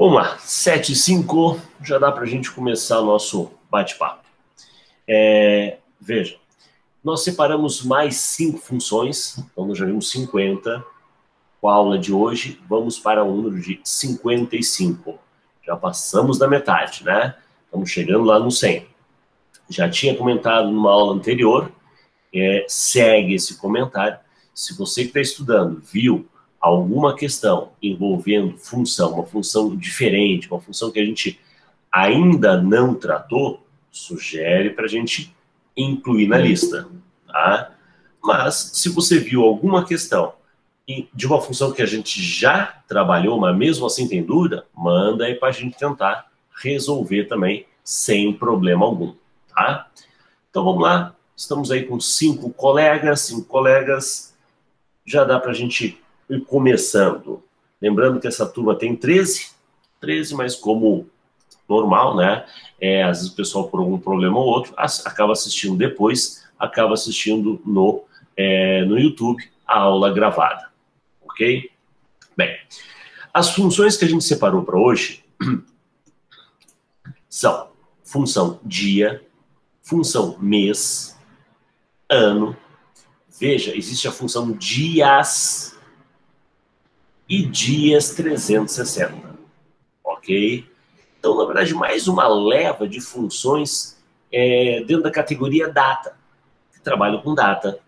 Vamos lá, 7h05, já dá para a gente começar o nosso bate-papo. Veja, nós separamos mais 5 funções, então nós já vimos 50. Com a aula de hoje, vamos para o número de 55. Já passamos da metade, né? Estamos chegando lá no 100. Já tinha comentado numa aula anterior, segue esse comentário. Se você que está estudando viu alguma questão envolvendo função, uma função diferente, uma função que a gente ainda não tratou, sugere para a gente incluir na lista, tá? Mas, se você viu alguma questão de uma função que a gente já trabalhou, mas mesmo assim tem dúvida, manda aí para a gente tentar resolver também sem problema algum, tá? Então vamos lá, estamos aí com 5 colegas, já dá para a gente ir começando. Lembrando que essa turma tem 13, mas como normal, né? Às vezes o pessoal, por algum problema ou outro, acaba assistindo depois, acaba assistindo no YouTube a aula gravada, ok? Bem, as funções que a gente separou para hoje são função dia, função mês, ano. Veja, existe a função dias e dias 360, ok? Então, na verdade, mais uma leva de funções dentro da categoria data, que trabalham com data,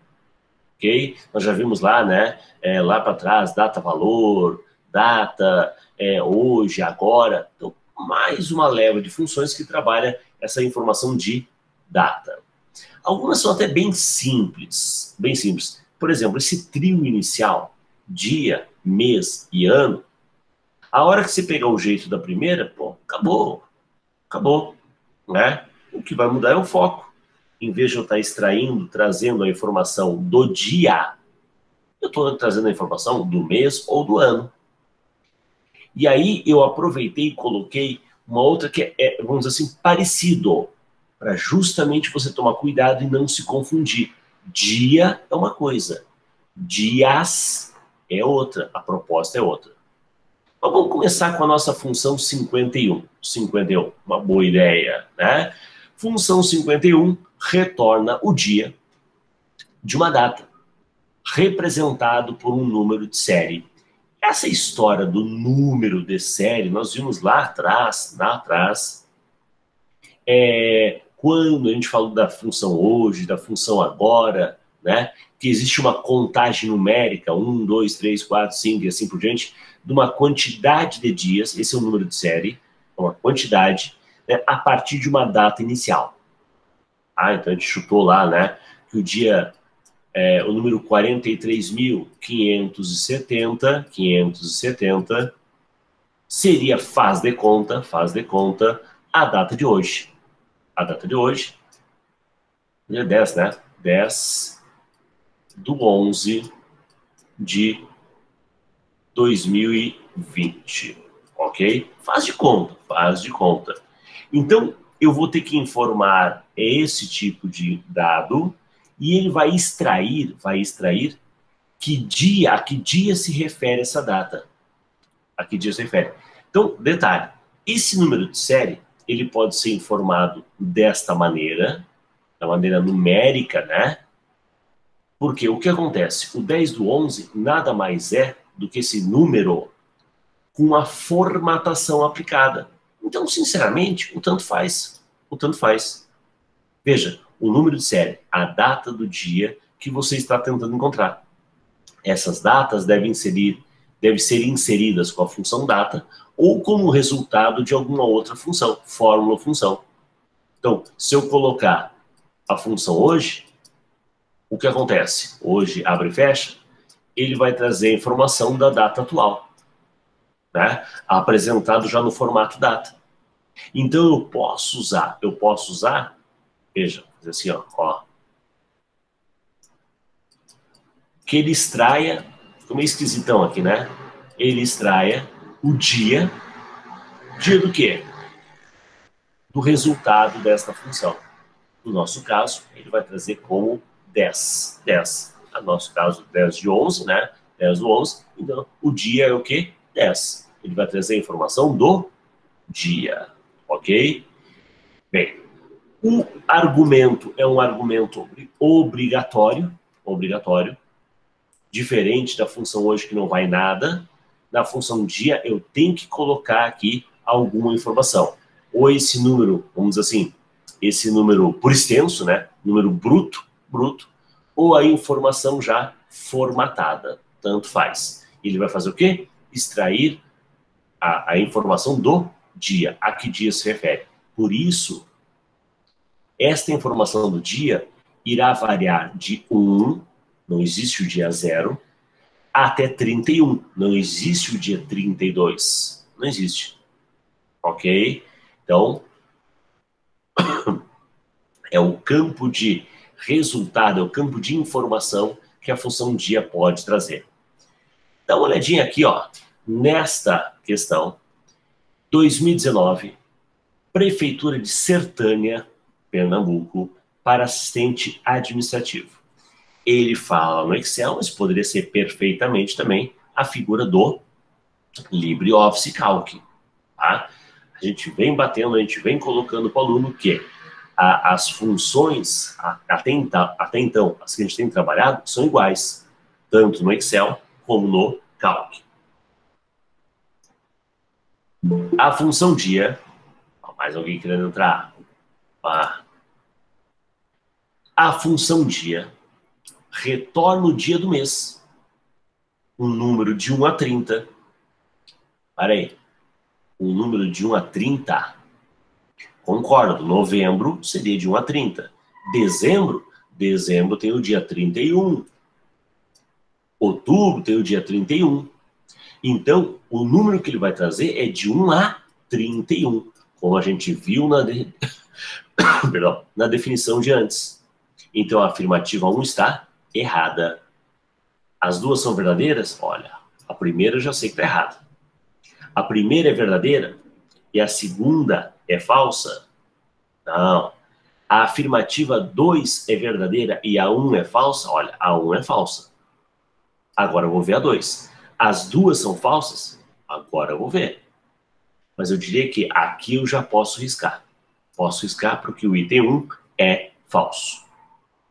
ok? Nós já vimos lá, né, lá para trás, data-valor, data, hoje, agora. Então, mais uma leva de funções que trabalha essa informação de data. Algumas são até bem simples, bem simples. Por exemplo, esse trio inicial, dia, mês e ano, a hora que você pegar o jeito da primeira, pô, acabou, né? O que vai mudar é o foco. Em vez de eu estar extraindo, trazendo a informação do dia, eu estou trazendo a informação do mês ou do ano. E aí eu aproveitei e coloquei uma outra que vamos dizer assim, parecido, para justamente você tomar cuidado e não se confundir. Dia é uma coisa, dias é outra, a proposta é outra. Então, vamos começar com a nossa função 51. 51, uma boa ideia, né? Função 51 retorna o dia de uma data, representado por um número de série. Essa história do número de série, nós vimos lá atrás, quando a gente falou da função hoje, da função agora, né? Que existe uma contagem numérica, 1, 2, 3, 4, 5 e assim por diante, de uma quantidade de dias, esse é o número de série, uma quantidade, né, a partir de uma data inicial. Então a gente chutou lá, né, que o dia, o número 43.570 seria, faz de conta, a data de hoje. A data de hoje, dia 10, né? 10/11 de 2020, ok? Faz de conta. Então, eu vou ter que informar esse tipo de dado e ele vai extrair a que dia se refere essa data. A que dia se refere. Então, detalhe, esse número de série, ele pode ser informado desta maneira, da maneira numérica, né? Porque o que acontece? O 10/11 nada mais é do que esse número com a formatação aplicada. Então, sinceramente, o tanto faz. Veja, o número de série, a data do dia que você está tentando encontrar. Essas datas devem ser inseridas com a função data ou como resultado de alguma outra função, fórmula ou função. Então, se eu colocar a função hoje, o que acontece? Hoje, abre e fecha, ele vai trazer a informação da data atual, né? Apresentado já no formato data. Então, eu posso usar, veja, fazer assim, ó, que ele extraia, ficou meio esquisitão aqui, né? Ele extraia o dia do quê? Do resultado desta função. No nosso caso, ele vai trazer como 10. No nosso caso, 10/11, né? 10/11. Então, o dia é o quê? 10. Ele vai trazer a informação do dia, ok? Bem, o argumento é um argumento obrigatório, diferente da função hoje que não vai nada. Na função dia, eu tenho que colocar aqui alguma informação. Ou esse número, vamos dizer assim, esse número por extenso, né? Número bruto, ou a informação já formatada, tanto faz. Ele vai fazer o quê? Extrair a informação do dia, a que dia se refere. Por isso, esta informação do dia irá variar de 1, não existe o dia 0, até 31. Não existe o dia 32. Não existe. Ok? Então, é o campo de resultado, é o campo de informação que a função dia pode trazer. Dá uma olhadinha aqui, ó, nesta questão. 2019, Prefeitura de Sertânia, Pernambuco, para assistente administrativo. Ele fala no Excel, mas poderia ser perfeitamente também a figura do LibreOffice Calc. Tá? A gente vem batendo, a gente vem colocando para o aluno que as funções, até então, as que a gente tem trabalhado, são iguais, tanto no Excel como no Calc. A função dia, mais alguém querendo entrar? A função dia retorna o dia do mês, um número de 1 a 30. Para aí, um número de 1 a 30. Concordo, novembro seria de 1 a 30. Dezembro tem o dia 31. Outubro tem o dia 31. Então, o número que ele vai trazer é de 1 a 31, como a gente viu na definição de antes. Então, a afirmativa 1 está errada. As duas são verdadeiras? Olha, a primeira eu já sei que está errada. A primeira é verdadeira e a segunda é falsa? Não. A afirmativa 2 é verdadeira e a 1 é falsa? Olha, a 1 é falsa. Agora eu vou ver a 2. As duas são falsas? Agora eu vou ver. Mas eu diria que aqui eu já posso riscar. Posso riscar porque o item 1 é falso.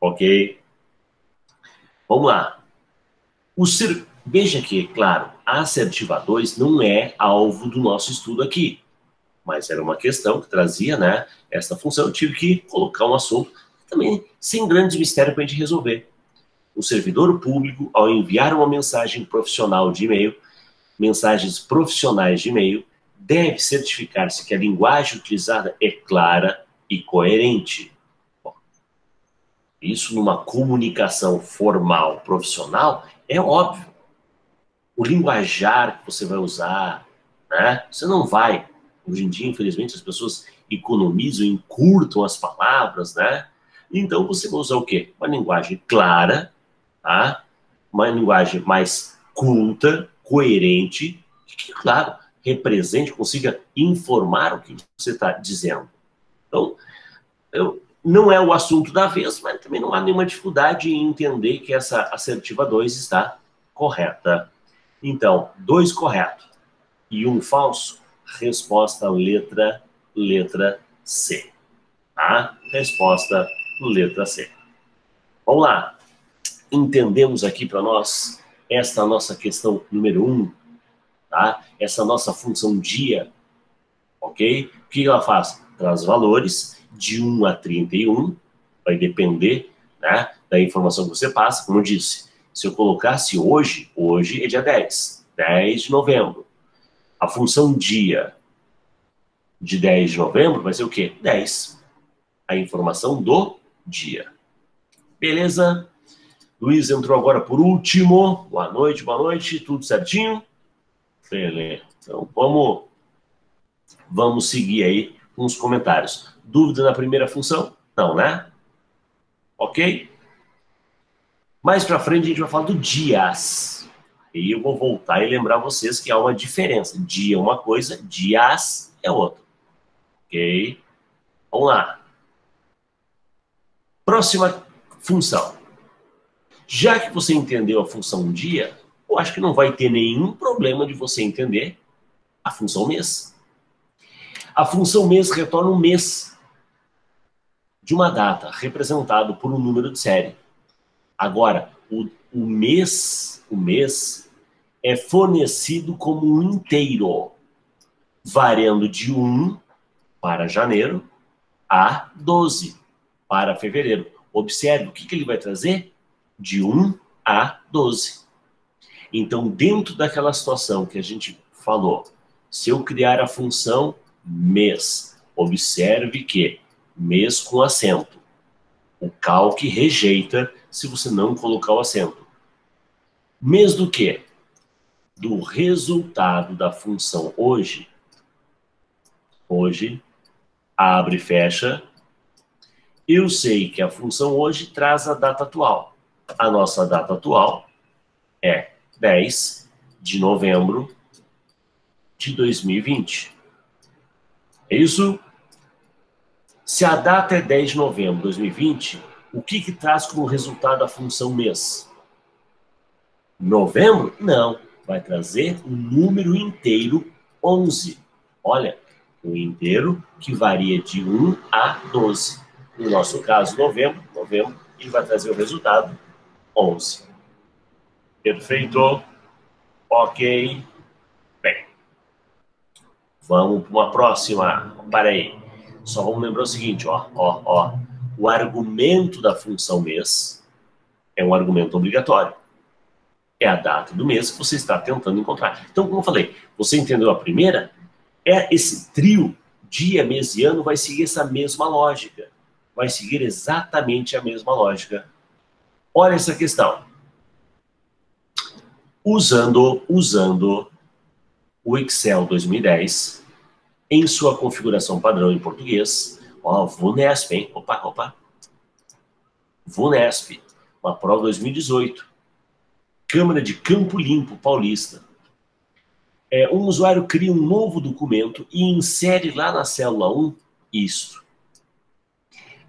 Ok? Vamos lá. Veja que, claro, a assertiva 2 não é alvo do nosso estudo aqui. Mas era uma questão que trazia, né, essa função. Eu tive que colocar um assunto também sem grandes mistérios para a gente resolver. O servidor público, ao enviar uma mensagem profissional de e-mail, mensagens profissionais de e-mail, deve certificar-se que a linguagem utilizada é clara e coerente. Bom, isso numa comunicação formal, profissional, é óbvio. O linguajar que você vai usar, né? Você não vai. Hoje em dia, infelizmente, as pessoas economizam, encurtam as palavras, né? Então, você vai usar o quê? Uma linguagem clara, tá? Uma linguagem mais culta, coerente, que, claro, represente, consiga informar o que você está dizendo. Então, não é o assunto da vez, mas também não há nenhuma dificuldade em entender que essa assertiva 2 está correta. Então, 2 correto e 1 falso, resposta letra C. Tá? Resposta letra C. Vamos lá. Entendemos aqui para nós esta nossa questão número 1, tá? Essa nossa função dia, ok? O que ela faz? Traz valores de 1 a 31, vai depender, né, da informação que você passa. Como eu disse, se eu colocasse hoje é dia 10 de novembro. A função dia de 10 de novembro vai ser o quê? 10. A informação do dia. Beleza? Luiz entrou agora por último. Boa noite. Tudo certinho? Beleza. Então, vamos seguir aí com os comentários. Dúvida na primeira função? Não, né? Ok? Mais pra frente a gente vai falar do dias. E eu vou voltar e lembrar vocês que há uma diferença. Dia é uma coisa, dias é outra. Ok? Vamos lá. Próxima função. Já que você entendeu a função dia, eu acho que não vai ter nenhum problema de você entender A função mês. A função mês retorna um mês de uma data, representado por um número de série. Agora, o mês é fornecido como um inteiro, variando de 1 para janeiro a 12 para fevereiro. Observe o que ele vai trazer? De 1 a 12. Então, dentro daquela situação que a gente falou, se eu criar a função mês, observe que mês com acento. O calc rejeita se você não colocar o acento. Mês do quê? Do resultado da função hoje. Hoje, abre e fecha. Eu sei que a função hoje traz a data atual. A nossa data atual é 10 de novembro de 2020. É isso? Se a data é 10 de novembro de 2020, o que traz como resultado a função mês? Novembro? Não. Vai trazer o número inteiro 11. Olha, o inteiro que varia de 1 a 12. No nosso caso, novembro, ele vai trazer o resultado 11. Perfeito? Ok. Bem, vamos para uma próxima. Para aí. Só vamos lembrar o seguinte, ó. O argumento da função mês é um argumento obrigatório. É a data do mês que você está tentando encontrar. Então, como eu falei, você entendeu a primeira? Esse trio, dia, mês e ano, vai seguir essa mesma lógica. Vai seguir exatamente a mesma lógica. Olha essa questão. Usando o Excel 2010, em sua configuração padrão em português, ó, VUNESP, hein? Opa. VUNESP, uma prova 2018. Câmara de Campo Limpo, Paulista. Um usuário cria um novo documento e insere lá na célula 1 isto.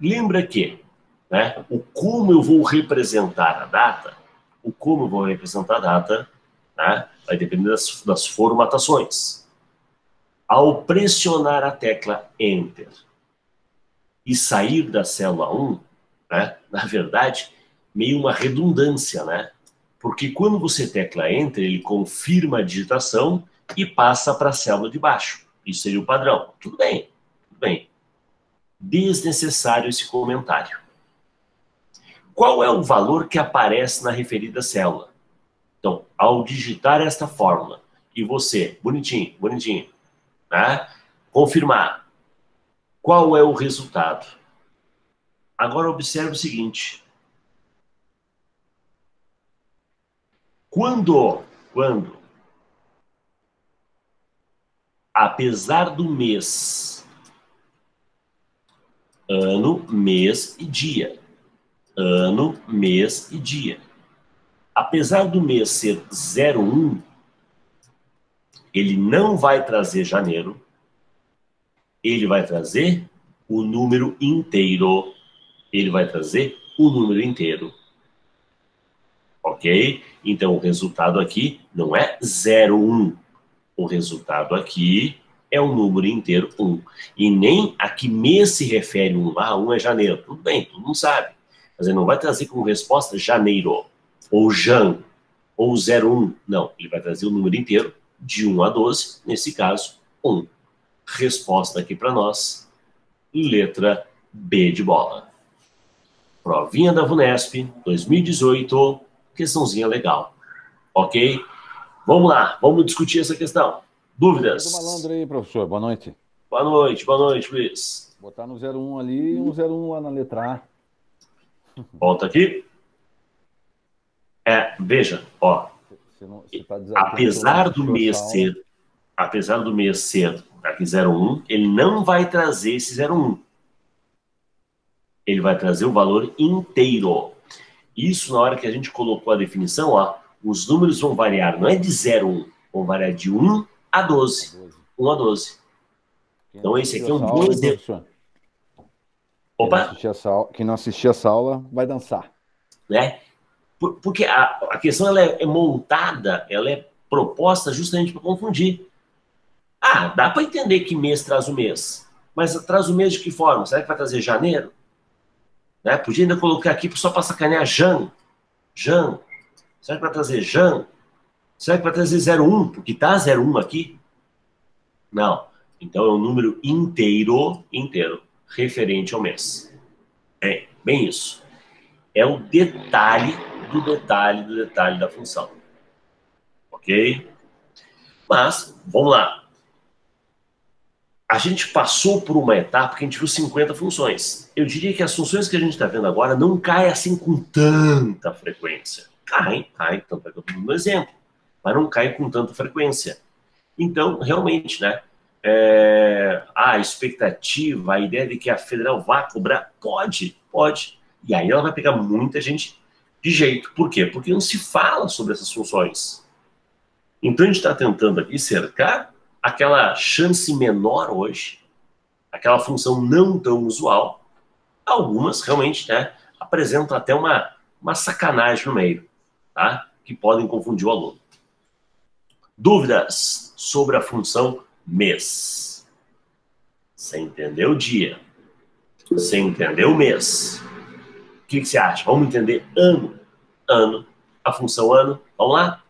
Lembra que, né, o como eu vou representar a data, né, vai depender das formatações. Ao pressionar a tecla Enter e sair da célula 1, né, na verdade, meio uma redundância, né? Porque quando você tecla Enter, ele confirma a digitação e passa para a célula de baixo. Isso seria o padrão. Tudo bem. Desnecessário esse comentário. Qual é o valor que aparece na referida célula? Então, ao digitar esta fórmula, e você, bonitinho, né, confirmar, qual é o resultado? Agora observe o seguinte. Quando, apesar do mês, ano, mês e dia, apesar do mês ser 01, ele não vai trazer janeiro, ele vai trazer o número inteiro. Ok? Então, o resultado aqui não é 01. O resultado aqui é o número inteiro 1. E nem a que mês se refere 1. 1 é janeiro. Tudo bem, todo mundo sabe. Mas ele não vai trazer como resposta janeiro, ou jan, ou 01. Não, ele vai trazer o número inteiro de 1 a 12, nesse caso, 1. Resposta aqui para nós, letra B de bola. Provinha da VUNESP, 2018, questãozinha legal. Ok? Vamos lá, vamos discutir essa questão. Dúvidas? Do malandro aí, professor. Boa noite. Boa noite, Luiz. Botar no 01 ali e um 01 lá na letra A. Volta aqui. Veja, ó. Você tá Apesar do mês ser aqui 01, ele não vai trazer esse 01. Ele vai trazer o valor inteiro. Isso na hora que a gente colocou a definição, ó, os números vão variar, não é de 0 a 1, vão variar de 1 a 12. 1 a 12. Então esse aqui é um bom exemplo. Opa! Quem não assistir essa aula vai dançar. Né? Porque a questão ela é montada, ela é proposta justamente para confundir. Ah, dá para entender que mês traz o mês. Mas traz o mês de que forma? Será que vai trazer janeiro? Né? Podia ainda colocar aqui só para sacanear Jan. Jan. Será que vai trazer Jan? Será que vai trazer 01? Porque tá 01 aqui? Não. Então é um número inteiro, referente ao mês. Bem isso. É o detalhe do detalhe do detalhe da função. Ok? Mas, vamos lá. A gente passou por uma etapa que a gente viu 50 funções. Eu diria que as funções que a gente está vendo agora não caem assim com tanta frequência. Caem, tanto é que eu estou dando um exemplo, mas não caem com tanta frequência. Então, realmente, né? A expectativa, a ideia de que a federal vá cobrar, pode. E aí ela vai pegar muita gente de jeito. Por quê? Porque não se fala sobre essas funções. Então a gente está tentando aqui cercar aquela chance menor hoje, aquela função não tão usual. Algumas realmente, né, apresentam até uma sacanagem no meio, tá? Que podem confundir o aluno. Dúvidas sobre a função mês? Você entendeu o dia? Você entendeu o mês? O que você acha? Vamos entender ano. Ano. A função ano. Vamos lá?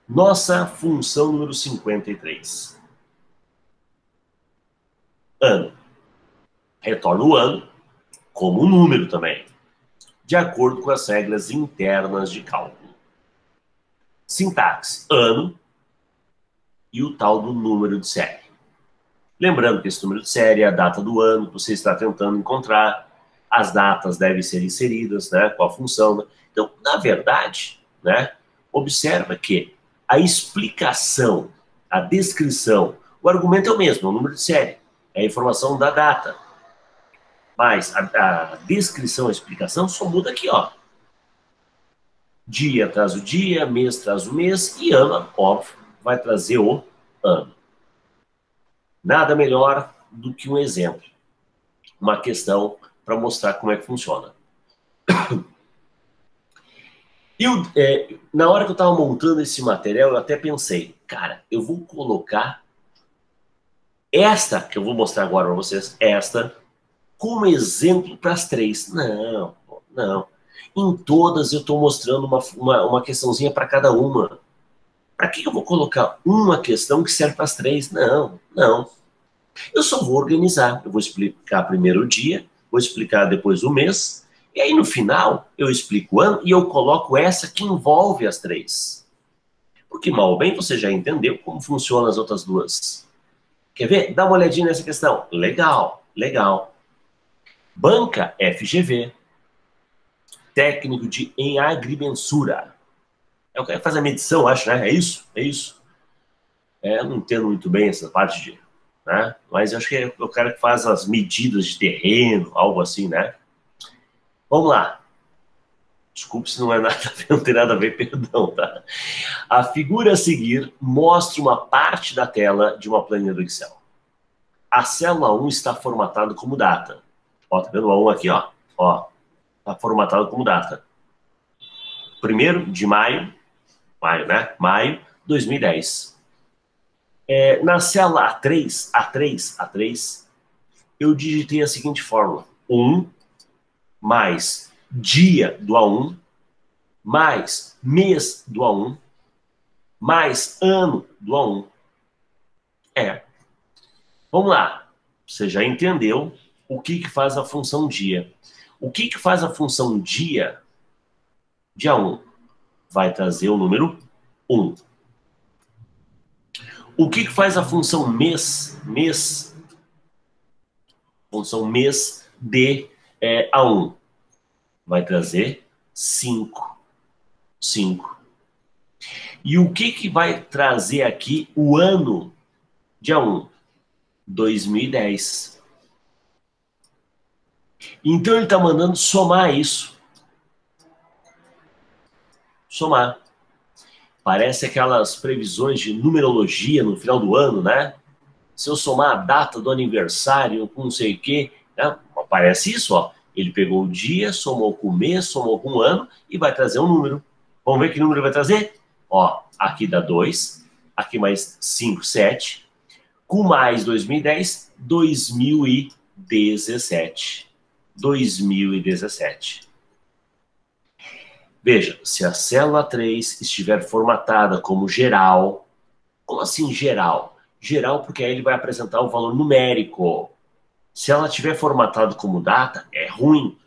Nossa função número 53. Ano. Retorna o ano como um número também, de acordo com as regras internas de cálculo. Sintaxe, ano e o tal do número de série. Lembrando que esse número de série é a data do ano que você está tentando encontrar, as datas devem ser inseridas, né, com a função. Né? Então, na verdade, né, observa que a explicação, a descrição, o argumento é o mesmo, é o número de série, é a informação da data. Mas a descrição, a explicação só muda aqui, ó. Dia traz o dia, mês traz o mês e ano, óbvio, vai trazer o ano. Nada melhor do que um exemplo, uma questão para mostrar como é que funciona. Na hora que eu estava montando esse material, eu até pensei, cara, eu vou colocar esta, que eu vou mostrar agora para vocês, esta, como exemplo para as três. Não. Em todas eu estou mostrando uma questãozinha para cada uma. Para que eu vou colocar uma questão que serve para as três? Não. Eu só vou organizar. Eu vou explicar primeiro o dia, vou explicar depois o mês, e aí no final eu explico o ano e eu coloco essa que envolve as três. Porque mal ou bem você já entendeu como funcionam as outras duas. Quer ver? Dá uma olhadinha nessa questão. Legal. Banca FGV. Técnico em agrimensura. É o cara que faz a medição, acho, né? É isso. Eu não entendo muito bem essa parte de... Né? Mas eu acho que é o cara que faz as medidas de terreno, algo assim, né? Vamos lá. Desculpe se não é nada a ver, não tem nada a ver, perdão, tá? A figura a seguir mostra uma parte da tela de uma planilha do Excel. A célula 1 está formatada como data. Ó, tá vendo a 1 aqui, ó? Ó, tá formatado como data. 1º de maio, né? Maio 2010. Na célula A3, eu digitei a seguinte fórmula. 1 mais dia do A1, mais mês do A1, mais ano do A1. Vamos lá. Você já entendeu o que faz a função dia. O que faz a função dia? Dia 1 vai trazer o número 1. O que faz a função mês? Função mês de A1 vai trazer 5. E o que vai trazer aqui o ano de A1? 2010. Então ele está mandando somar isso. Somar. Parece aquelas previsões de numerologia no final do ano, né? Se eu somar a data do aniversário com não sei o quê, né? Parece isso, ó. Ele pegou o dia, somou com o mês, somou com o ano e vai trazer um número. Vamos ver que número vai trazer? Ó, aqui dá 2, aqui mais 5, 7, com mais 2010, 2017. 2017. Veja, se a célula 3 estiver formatada como geral, como assim geral? Geral porque aí ele vai apresentar o valor numérico. Se ela tiver formatado como data, é ruim,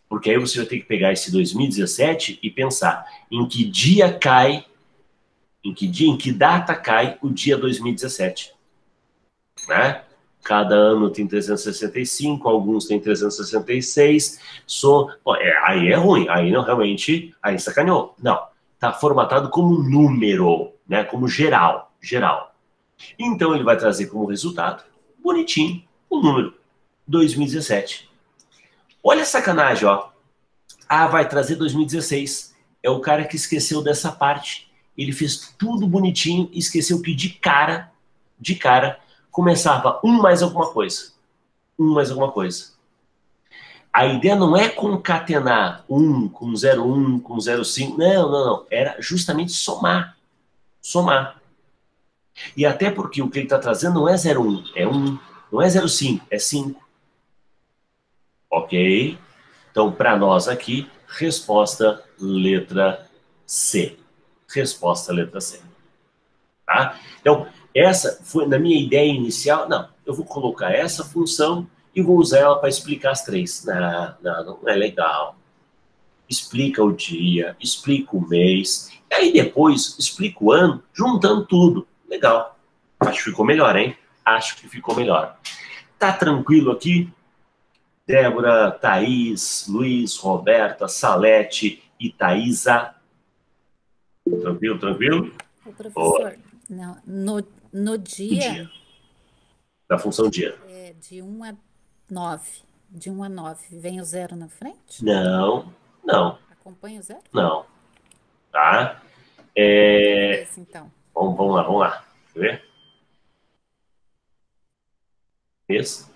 porque aí você vai ter que pegar esse 2017 e pensar em que dia cai, em que data cai o dia 2017, né? Cada ano tem 365, alguns tem 366. Aí é ruim, aí não realmente, aí sacaneou. Não, tá formatado como número, né? Como geral, geral. Então ele vai trazer como resultado, bonitinho, o número 2017. Olha a sacanagem, ó. Ah, vai trazer 2016. É o cara que esqueceu dessa parte. Ele fez tudo bonitinho e esqueceu que de cara, começava um mais alguma coisa. Um mais alguma coisa. A ideia não é concatenar 1 com 01, com 05. Não, não, não. Era justamente somar. Somar. E até porque o que ele está trazendo não é 01, é 1. Não é 05, é 5. Ok? Então, para nós aqui, resposta letra C. Resposta letra C. Tá? Então, essa foi na minha ideia inicial. Não, eu vou colocar essa função e vou usar ela para explicar as três. Não, não, não é legal. Explica o dia, explica o mês, e aí depois explica o ano, juntando tudo. Legal. Acho que ficou melhor, hein? Acho que ficou melhor. Tá tranquilo aqui? Débora, Thaís, Luiz, Roberta, Salete e Thaisa. Tranquilo, tranquilo? O Boa. professor, não, no O dia dia. Da função dia. é de 1 a 9, de 1 a 9, vem o zero na frente? Não, não, Acompanha o zero? não. Tá? Como que eu faço então? Vamos lá, vamos lá. Quer ver? Mês,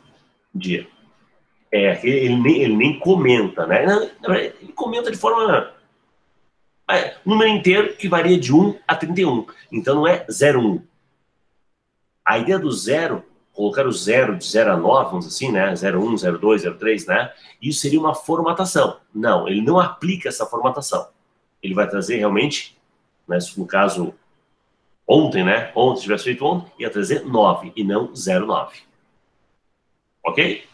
dia. Ele nem comenta, né? Não, ele comenta de forma... número inteiro que varia de 1 a 31. Então não é 01. A ideia do zero, colocar o zero de 0 a 9, vamos dizer assim, né? 01, 02, 03, né? Isso seria uma formatação. Não, ele não aplica essa formatação. Ele vai trazer realmente, né, no caso, ontem, né? Ontem, se tivesse feito ontem, ia trazer 9 e não 09. Ok?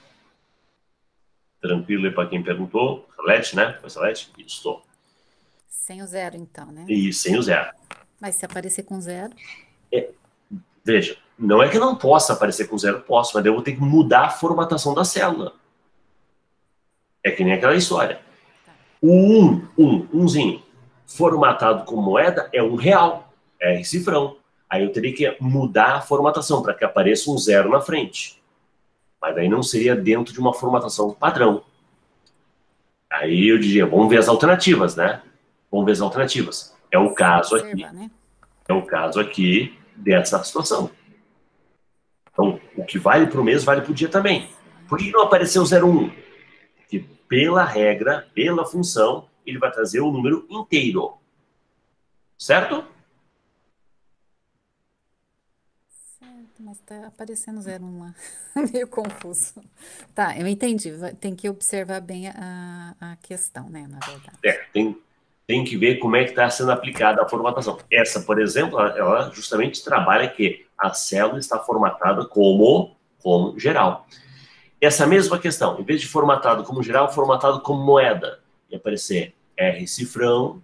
Tranquilo aí para quem perguntou. Salete, né? Foi Salete? Isso. Sem o zero então, né? E sem o zero. Mas se aparecer com zero, Veja, não é que eu não possa aparecer com zero, posso, mas eu vou ter que mudar a formatação da célula. É que nem aquela história. tá. O umzinho, formatado como moeda, é R$1, é cifrão. Aí eu teria que mudar a formatação para que apareça um zero na frente. Mas aí não seria dentro de uma formatação padrão. Aí eu diria, vamos ver as alternativas, né? Vamos ver as alternativas. É o caso aqui. Observar, né? É o caso aqui dessa situação. Então, o que vale para o mês, vale para o dia também. Por que não apareceu 01? Porque, pela regra, pela função, ele vai trazer o número inteiro. Certo? Certo, mas tá aparecendo 01 lá. Meio confuso. Tá, eu entendi. Tem que observar bem a questão, né? Na verdade. Tem que ver como é que está sendo aplicada a formatação. Essa, por exemplo, ela justamente trabalha que a célula está formatada como geral. Essa mesma questão, em vez de formatado como geral, formatado como moeda. E aparecer R cifrão,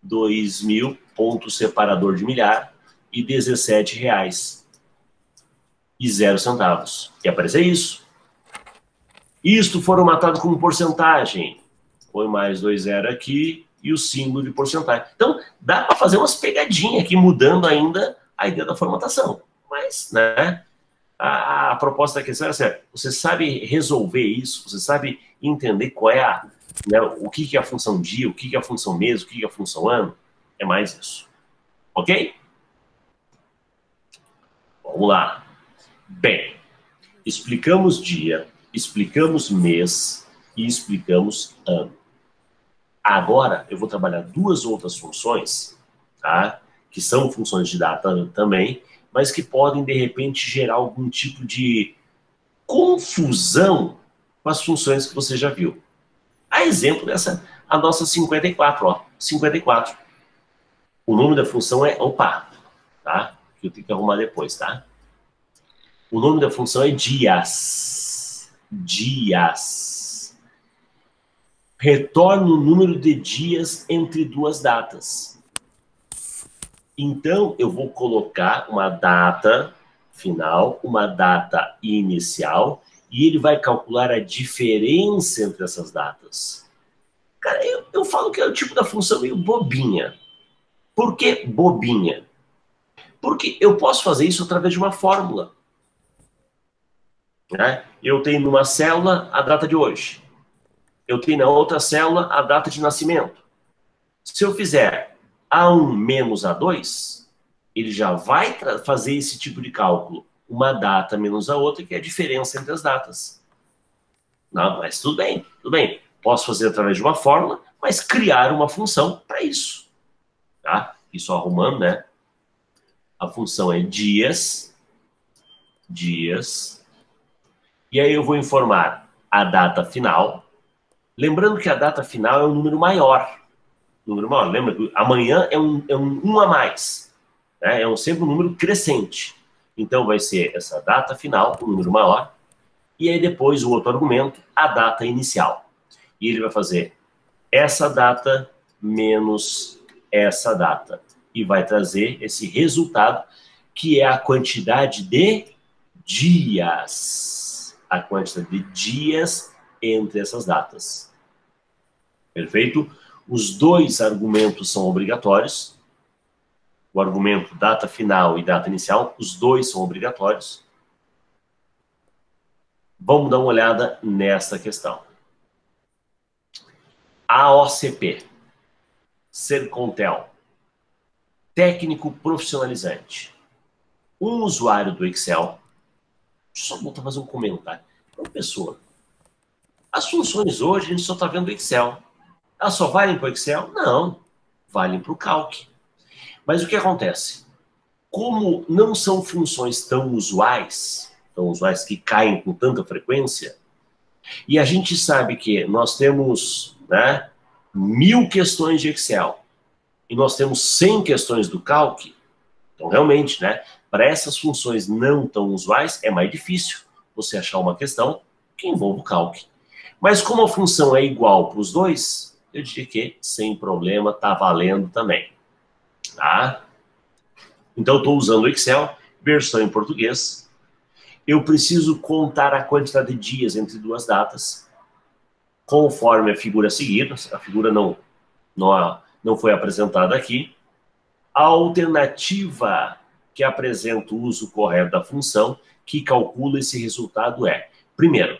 2.000, ponto separador de milhar, e R$17 e 0 centavos. E aparecer isso. Isto formatado como porcentagem. Põe mais 2 zero aqui e o símbolo de porcentagem. Então, dá para fazer umas pegadinhas aqui, mudando ainda a ideia da formatação. Mas, né, a proposta da questão é assim, você sabe resolver isso, você sabe entender qual é né, o que é a função dia, o que é a função mês, o que é a função ano, é mais isso. Ok? Vamos lá. Bem, explicamos dia, explicamos mês e explicamos ano. Agora, eu vou trabalhar duas outras funções, tá? que são funções de data também, mas que podem, de repente, gerar algum tipo de confusão com as funções que você já viu. A exemplo dessa, a nossa 54, ó, 54. O nome da função é, opa, tá? Que eu tenho que arrumar depois, tá? O nome da função é dias. Dias. Retorna o número de dias entre duas datas. Então, eu vou colocar uma data final, uma data inicial, e ele vai calcular a diferença entre essas datas. Cara, eu falo que é o tipo da função meio bobinha. Por que bobinha? Porque eu posso fazer isso através de uma fórmula. Né? Eu tenho numa célula a data de hoje. Eu tenho na outra célula a data de nascimento. Se eu fizer A1 menos A2, ele já vai fazer esse tipo de cálculo. Uma data menos a outra, que é a diferença entre as datas. Não, mas tudo bem, tudo bem. Posso fazer através de uma fórmula, mas criar uma função para isso. Tá? Isso arrumando, né? A função é dias, dias, e aí eu vou informar a data final. Lembrando que a data final é um número maior. Número maior. Lembra que amanhã é um a mais. Né? É sempre um número crescente. Então vai ser essa data final, o número maior, e aí depois o outro argumento, a data inicial. E ele vai fazer essa data menos essa data. E vai trazer esse resultado, que é a quantidade de dias. A quantidade de dias entre essas datas. Perfeito? Os dois argumentos são obrigatórios. O argumento data final e data inicial, os dois são obrigatórios. Vamos dar uma olhada nessa questão. AOCP, Sercontel, técnico profissionalizante. Um usuário do Excel, deixa eu só voltar a fazer um comentário. Professor, as funções hoje a gente só está vendo o Excel. Elas só valem para o Excel? Não, valem para o Calc. Mas o que acontece? Como não são funções tão usuais que caem com tanta frequência, e a gente sabe que nós temos, né, 1000 questões de Excel e nós temos 100 questões do Calc, então realmente, né, para essas funções não tão usuais é mais difícil você achar uma questão que envolva o Calc. Mas como a função é igual para os dois, eu diria que sem problema está valendo também. Tá? Então, eu estou usando o Excel, versão em português. Eu preciso contar a quantidade de dias entre duas datas, conforme a figura seguida. A figura não foi apresentada aqui. A alternativa que apresenta o uso correto da função, que calcula esse resultado é, primeiro,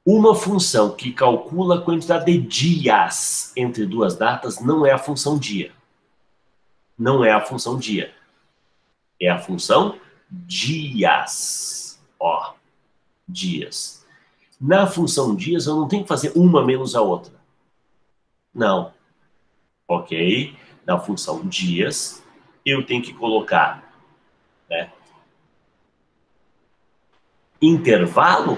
uma função que calcula a quantidade de dias entre duas datas não é a função dia. Não é a função dia. É a função dias. Ó, dias. Na função dias, eu não tenho que fazer uma menos a outra. Não. Ok? Na função dias, eu tenho que colocar, né, intervalo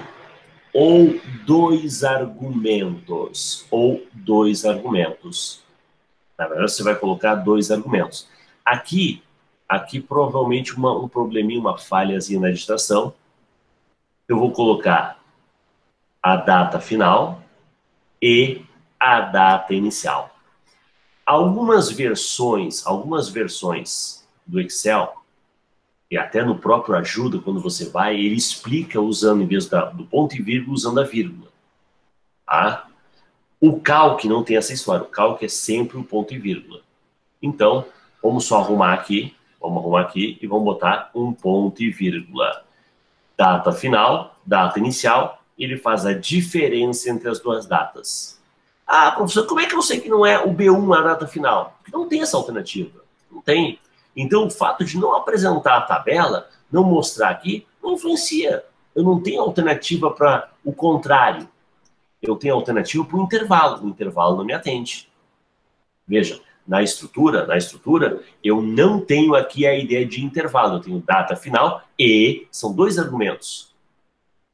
ou dois argumentos. Ou dois argumentos. Na verdade, você vai colocar dois argumentos. Aqui provavelmente um probleminha, uma falhazinha na digitação. Eu vou colocar a data final e a data inicial. Algumas versões do Excel, e até no próprio Ajuda, quando você vai, ele explica usando, em vez do ponto e vírgula, usando a vírgula. Tá? O Calc não tem essa história. O Calc é sempre o ponto e vírgula. Então, vamos só arrumar aqui. Vamos arrumar aqui e vamos botar um ponto e vírgula. Data final, data inicial. Ele faz a diferença entre as duas datas. Ah, professor, como é que eu sei que não é o B1 a data final? Porque não tem essa alternativa. Não tem. Então, o fato de não apresentar a tabela, não mostrar aqui, não influencia. Eu não tenho alternativa para o contrário. Eu tenho alternativa para o intervalo. O intervalo não me atende. Veja, Na estrutura, eu não tenho aqui a ideia de intervalo, eu tenho data final e são dois argumentos.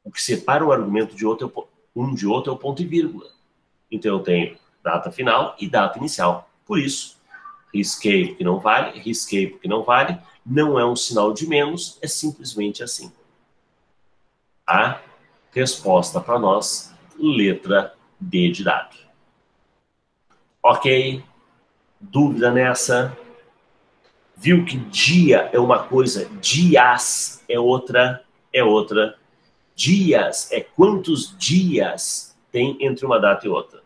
O que separa um argumento de outro, um de outro é o ponto e vírgula. Então eu tenho data final e data inicial. Por isso, risquei porque não vale, risquei porque não vale, não é um sinal de menos, é simplesmente assim. A resposta para nós, letra D de dado. Ok? Dúvida nessa? Viu que dia é uma coisa, dias é outra, é outra. Dias é quantos dias tem entre uma data e outra.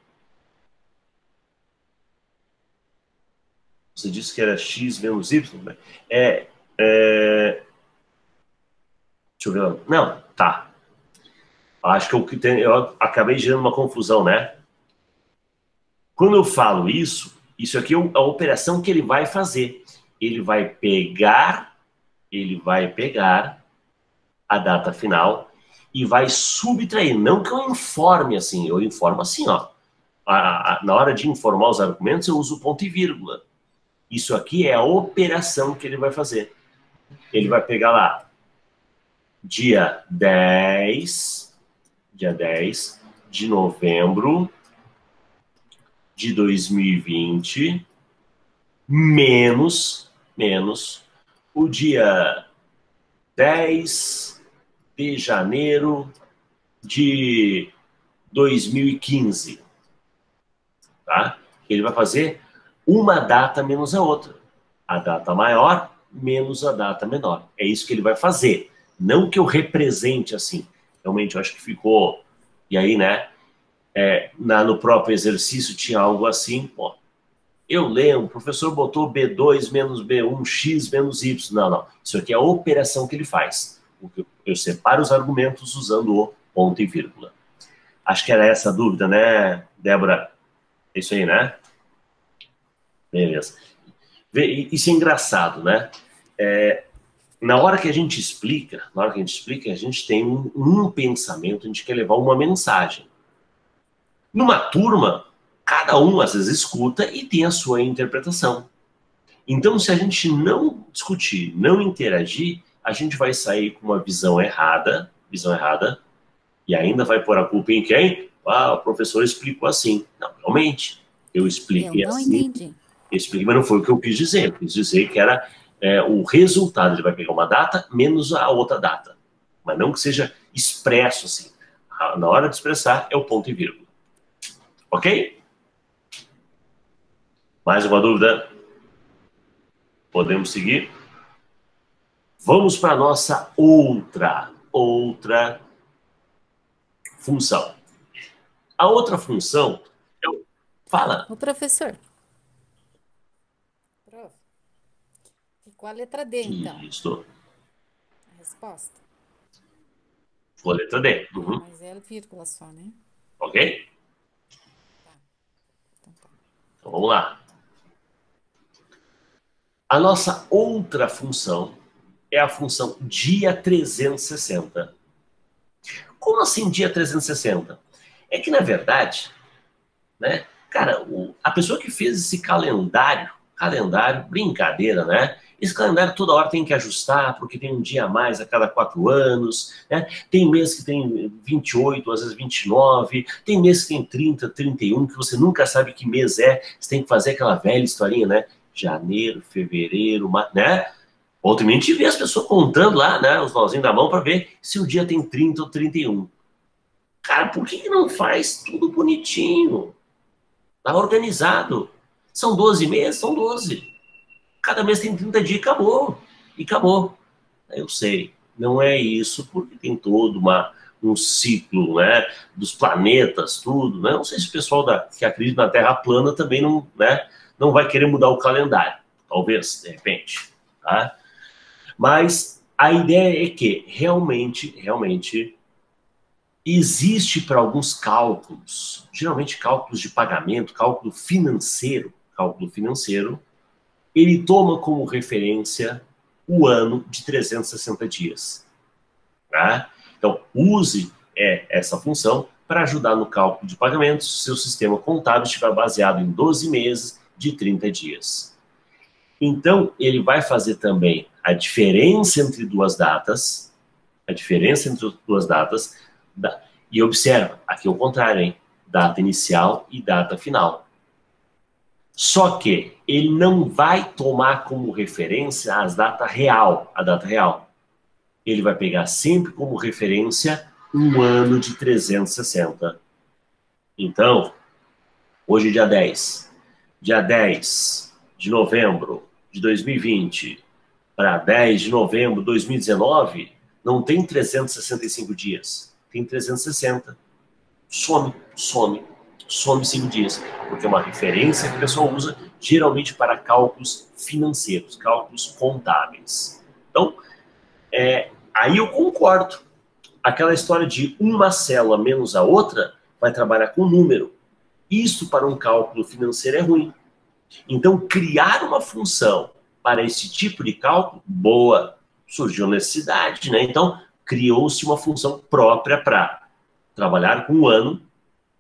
Você disse que era x menos y? Deixa eu ver. Não, tá. Acho que eu acabei gerando uma confusão, né? Quando eu falo isso aqui é a operação que ele vai fazer. Ele vai pegar a data final e vai subtrair. Não que eu informe assim, eu informo assim, ó. Na hora de informar os argumentos, eu uso ponto e vírgula. Isso aqui é a operação que ele vai fazer. Ele vai pegar lá, dia 10 de novembro de 2020, menos o dia 10 de janeiro de 2015. Tá? Ele vai fazer uma data menos a outra. A data maior menos a data menor. É isso que ele vai fazer. Não que eu represente assim. Realmente, eu acho que ficou... E aí, né? No próprio exercício tinha algo assim, ó. Eu lembro, o professor botou B2 menos B1, X menos Y. Não, não. Isso aqui é a operação que ele faz. Eu separo os argumentos usando o ponto e vírgula. Acho que era essa a dúvida, né, Débora? É isso aí, né? Beleza. Isso é engraçado, né? Na hora que a gente explica, a gente tem um pensamento, a gente quer levar uma mensagem. Numa turma, cada um às vezes escuta e tem a sua interpretação. Então, se a gente não discutir, não interagir, a gente vai sair com uma visão errada, e ainda vai pôr a culpa em quem? Ah, o professor explicou assim. Não, realmente, eu expliquei Eu não assim. entendi. Expliquei, mas não foi o que eu quis dizer. Eu quis dizer que era o resultado. Ele vai pegar uma data menos a outra data. Mas não que seja expresso assim. Na hora de expressar, é o ponto e vírgula. Ok? Mais uma dúvida? Podemos seguir? Vamos para a nossa outra função. A outra função... Fala. O professor. Prof. Ficou a letra D, então. Isso. A resposta. Ficou a letra D. Uhum. Mas é vírgula só, né? Ok? Tá. Então tá. Então vamos lá. A nossa outra função é a função dia 360. Como assim dia 360? É que, na verdade, né, cara, a pessoa que fez esse calendário, brincadeira, né? Esse calendário toda hora tem que ajustar, porque tem um dia a mais a cada 4 anos, né? Tem mês que tem 28, às vezes 29, tem mês que tem 30, 31, que você nunca sabe que mês é, você tem que fazer aquela velha historinha, né? Janeiro, fevereiro, né? Ontem a gente vê as pessoas contando lá, né, os nozinhos da mão para ver se o dia tem 30 ou 31. Cara, por que não faz tudo bonitinho? Tá organizado. São 12 meses? São 12. Cada mês tem 30 dias e acabou. E acabou. Eu sei, não é isso, porque tem todo um ciclo, né, dos planetas, tudo, né? Não sei se o pessoal que acredita na Terra plana também não, né, não vai querer mudar o calendário. Talvez, de repente, tá? Mas a ideia é que realmente existe para alguns cálculos, geralmente cálculos de pagamento, cálculo financeiro, ele toma como referência o ano de 360 dias. Tá? Então, use essa função para ajudar no cálculo de pagamentos. Se o sistema contábil estiver baseado em 12 meses, de 30 dias. Então, ele vai fazer também a diferença entre duas datas, e observa, aqui é o contrário, hein? Data inicial e data final. Só que ele não vai tomar como referência a data real. Ele vai pegar sempre como referência um ano de 360. Então, hoje é dia 10. Dia 10 de novembro de 2020 para 10 de novembro de 2019, não tem 365 dias, tem 360. Some 5 dias, porque é uma referência que a pessoa usa geralmente para cálculos financeiros, cálculos contábeis. Então, aí eu concordo. Aquela história de uma célula menos a outra vai trabalhar com número. Isso para um cálculo financeiro é ruim. Então, criar uma função para esse tipo de cálculo, boa, surgiu a necessidade, né? Então, criou-se uma função própria para trabalhar com um ano,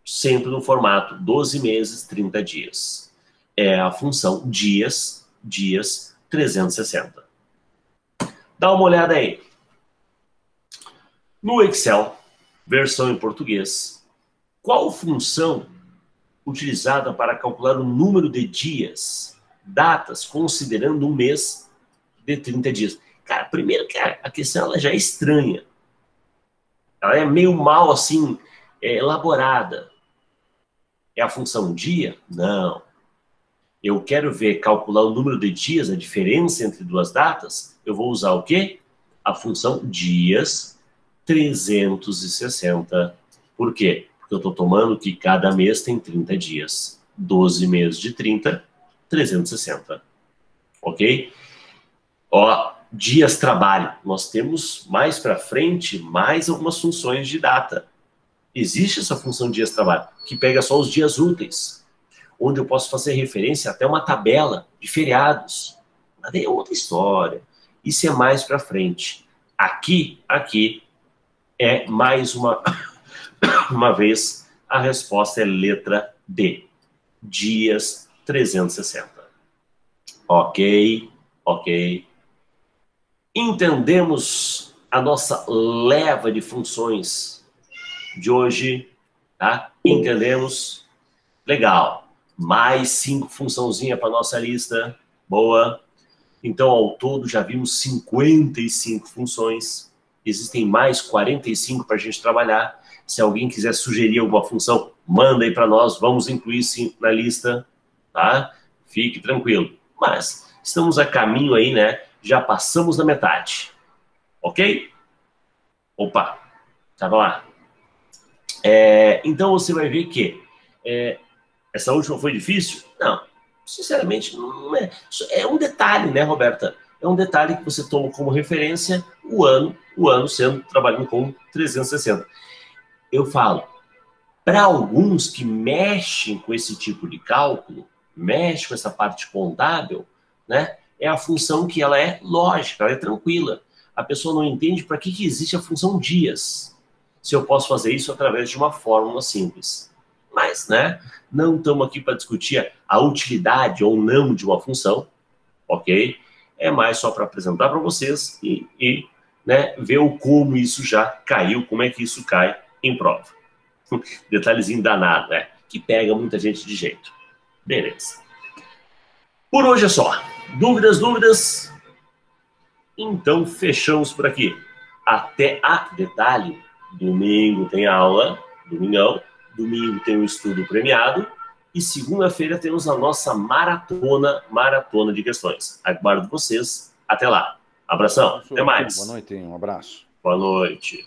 sempre no formato 12 meses, 30 dias. É a função dias 360. Dá uma olhada aí. No Excel, versão em português, qual função utilizada para calcular o número de dias, datas, considerando um mês de 30 dias? Cara, primeiro que a questão ela já é estranha. Ela é meio mal, assim, elaborada. É a função dia? Não. Eu quero ver, calcular o número de dias, a diferença entre duas datas, eu vou usar o quê? A função dias 360. Por quê? Porque eu estou tomando que cada mês tem 30 dias. 12 meses de 30, 360. Ok? Ó, dias trabalho. Nós temos mais para frente mais algumas funções de data. Existe essa função dias trabalho, que pega só os dias úteis, onde eu posso fazer referência até uma tabela de feriados. Mas é outra história. Isso é mais para frente. Aqui é mais uma vez, a resposta é letra D. Dias 360. Ok. Entendemos a nossa leva de funções de hoje, tá? Entendemos? Legal. Mais 5 funçãozinhas para nossa lista. Boa. Então, ao todo, já vimos 55 funções. Existem mais 45 para a gente trabalhar. Se alguém quiser sugerir alguma função, manda aí para nós. Vamos incluir sim na lista, tá? Fique tranquilo. Mas estamos a caminho aí, né? Já passamos da metade. Ok? Opa, tava lá. Então você vai ver que essa última foi difícil? Não. Sinceramente, não é. É um detalhe, né, Roberta? É um detalhe que você toma como referência o ano sendo trabalhando com 360. Eu falo, para alguns que mexem com esse tipo de cálculo, mexem com essa parte contábil, né? É a função que ela é lógica, ela é tranquila. A pessoa não entende para que existe a função dias, se eu posso fazer isso através de uma fórmula simples. Mas, né, não estamos aqui para discutir a utilidade ou não de uma função, ok? É mais só para apresentar para vocês e né, ver o como isso já caiu, como é que isso cai em prova. Detalhezinho danado, né? Que pega muita gente de jeito. Beleza. Por hoje é só. Dúvidas? Então fechamos por aqui. Até detalhe. Domingo tem aula, domingão. Domingo tem um estudo premiado. E segunda-feira temos a nossa maratona de questões. Aguardo vocês. Até lá. Abração. Até mais. Boa noite, um abraço. Boa noite.